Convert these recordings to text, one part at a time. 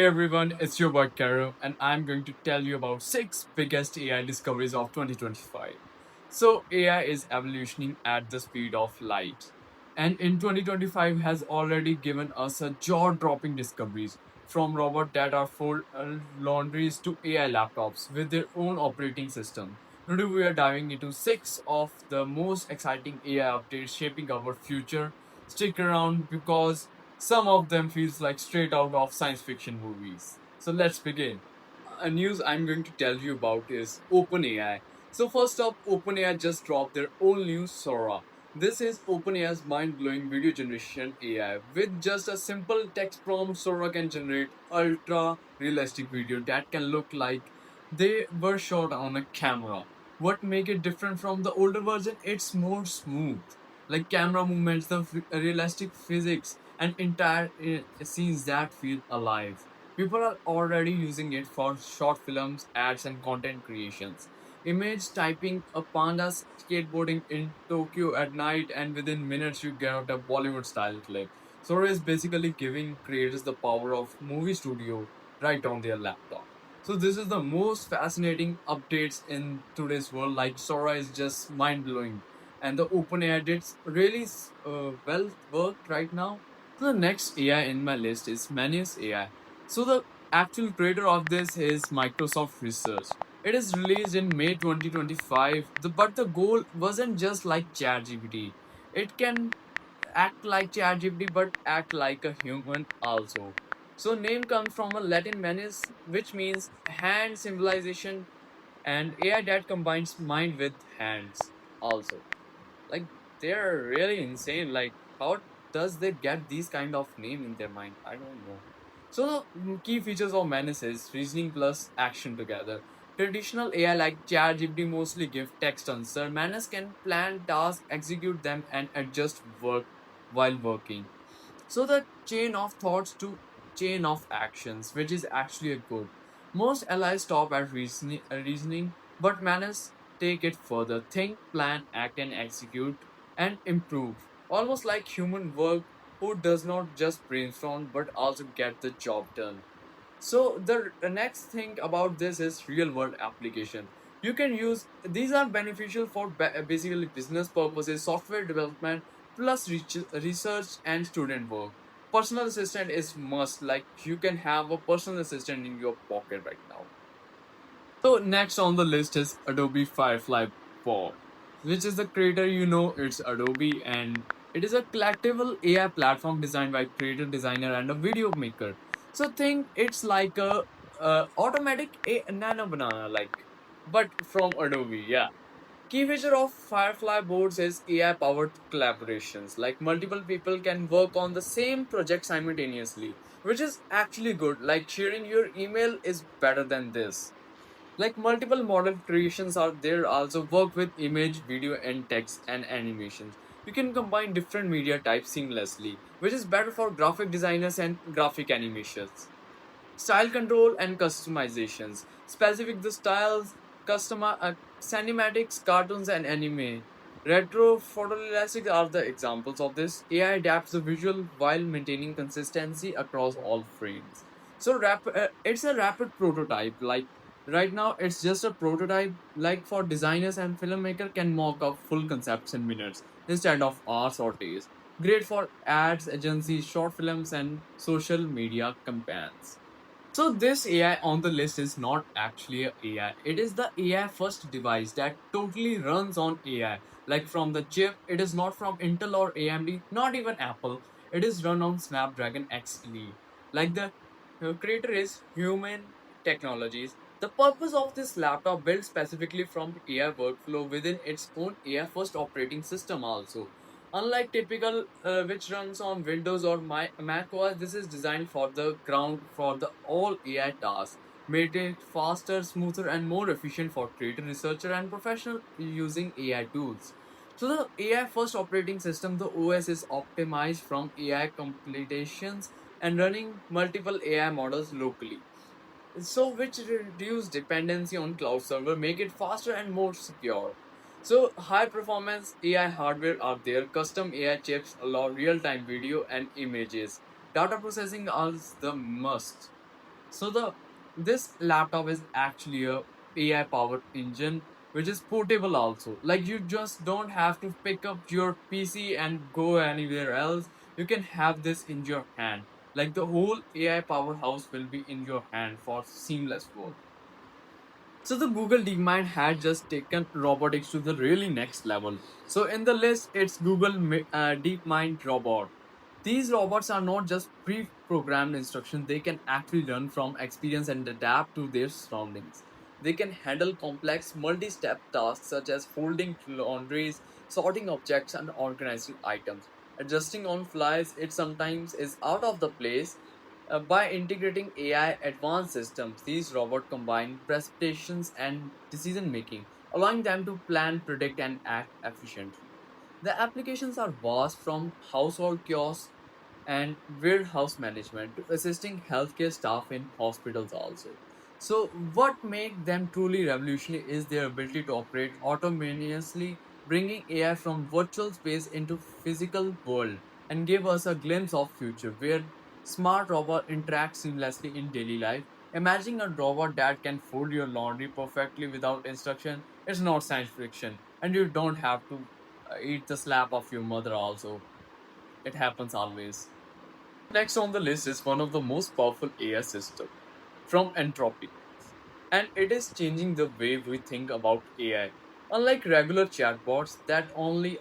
Hey everyone, it's your boy Karo, and I'm going to tell you about six biggest AI discoveries of 2025. So, AI is evolutioning at the speed of light, and in 2025 has already given us a jaw-dropping discoveries from robot that are fold laundries to AI laptops with their own operating system. Today we are diving into six of the most exciting AI updates shaping our future. Stick around because some of them feels like straight out of science fiction movies. So let's begin. A news I'm going to tell you about is OpenAI. So first up, OpenAI just dropped their own new Sora. This is OpenAI's mind-blowing video generation AI. With just a simple text prompt, Sora can generate ultra-realistic video that can look like they were shot on a camera. What make it different from the older version? It's more smooth, like camera movements, the realistic physics, and entire scenes that feel alive. People are already using it for short films, ads, and content creations. Image typing a panda skateboarding in Tokyo at night, and within minutes you get a Bollywood style clip. Sora is basically giving creators the power of movie studio right on their laptop. So this is the most fascinating updates in today's world. Like Sora is just mind blowing, and the OpenAI did really well worked right now. So the next AI in my list is Manus AI. So the actual creator of this is Microsoft Research. It is released in May 2025, but the goal wasn't just like ChatGPT. It can act like ChatGPT but act like a human also. So name comes from a Latin manus, which means hand symbolization, and AI that combines mind with hands also. Like they're really insane. Like how does they get these kind of name in their mind? I don't know. So the key features of Manus is reasoning plus action together. Traditional AI like ChatGPT mostly give text answer. Manus can plan tasks, execute them, and adjust work while working. So the chain of thoughts to chain of actions, which is actually a good. Most allies stop at reasoning, but manners take it further. Think, plan, act, and execute, and improve. Almost like human work, who does not just brainstorm but also get the job done. So the next thing about this is real world application. You can use these are beneficial for basically business purposes, software development, plus research and student work. Personal assistant is must. Like you can have a personal assistant in your pocket right now. So next on the list is Adobe Firefly Pro, which is the creator it's Adobe, and it is a collectible AI platform designed by creator designer and a video maker. So think it's like a automatic nano banana like, but from Adobe, yeah. Key feature of Firefly boards is AI powered collaborations. Like multiple people can work on the same project simultaneously, which is actually good. Like sharing your email is better than this. Like multiple model creations are there, also work with image, video, and text and animations. You can combine different media types seamlessly, which is better for graphic designers and graphic animations. Style control and customizations. Specific the styles, cinematics, cartoons, and anime. Retro photorealistic are the examples of this. AI adapts the visual while maintaining consistency across all frames. So it's a rapid prototype. Like right now, it's just a prototype. Like for designers and filmmaker can mock up full concepts in minutes instead of hours or days. Great for ads, agencies, short films, and social media campaigns. So this AI on the list is not actually a AI. It is the AI first device that totally runs on AI. Like from the chip, it is not from Intel or AMD, not even Apple. It is run on Snapdragon X Elite. Like the creator is Human Technologies. The purpose of this laptop built specifically from AI workflow within its own AI first operating system also. Unlike typical which runs on Windows or Mac OS, this is designed for the ground for the all AI tasks, made it faster, smoother, and more efficient for creator, researcher, and professional using AI tools. So the AI first operating system, the OS, is optimized from AI computations and running multiple AI models locally. So which reduce dependency on cloud server, make it faster and more secure. So high performance AI hardware are there. Custom AI chips allow real time video and images. Data processing is the must. So the this laptop is actually a AI powered engine which is portable also. Like you just don't have to pick up your PC and go anywhere else. You can have this in your hand. Like the whole AI powerhouse will be in your hand for seamless work. So the Google DeepMind had just taken robotics to the really next level. So in the list, it's DeepMind robot. These robots are not just pre-programmed instructions; they can actually learn from experience and adapt to their surroundings. They can handle complex multi-step tasks such as folding laundries, sorting objects, and organizing items. Adjusting on flies, it sometimes is out of the place by integrating AI advanced systems, these robots combine precipitations and decision making, allowing them to plan, predict, and act efficiently. The applications are vast from household kiosks and warehouse management to assisting healthcare staff in hospitals also. So what makes them truly revolutionary is their ability to operate autonomously, bringing AI from virtual space into physical world and give us a glimpse of future where smart robot interact seamlessly in daily life. Imagining a robot that can fold your laundry perfectly without instruction is not science fiction, and you don't have to eat the slap of your mother also. It happens always. Next on the list is one of the most powerful AI systems from Entropy, and it is changing the way we think about AI. Unlike regular chatbots that only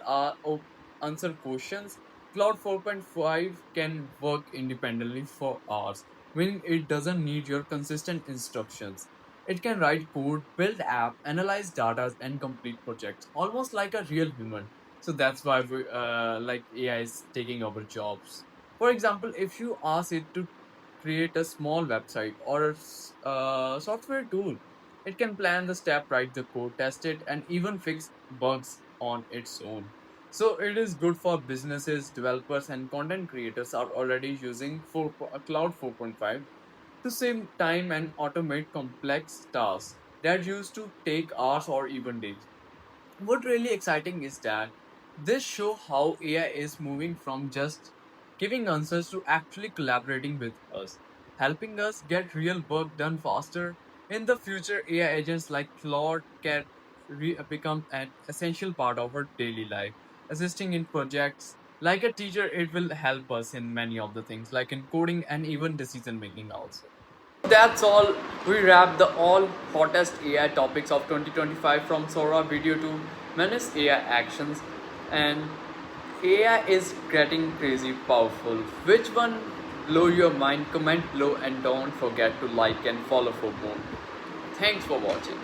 answer questions, Cloud 4.5 can work independently for hours, meaning it doesn't need your consistent instructions. It can write code, build app, analyze data, and complete projects, almost like a real human. So that's why like AI is taking over jobs. For example, if you ask it to create a small website or a software tool, it can plan the step, write the code, test it, and even fix bugs on its own. So it is good for businesses, developers, and content creators are already using Cloud 4.5 to save time and automate complex tasks that used to take hours or even days. What really exciting is that this show how AI is moving from just giving answers to actually collaborating with us, helping us get real work done faster. In the future, AI agents like Claude can become an essential part of our daily life, assisting in projects. Like a teacher, it will help us in many of the things, like in coding and even decision making also. That's all. We wrap the all hottest AI topics of 2025 from Sora video to Menace AI actions, and AI is getting crazy powerful. Which one blow your mind? Comment below and don't forget to like and follow for more. Thanks for watching.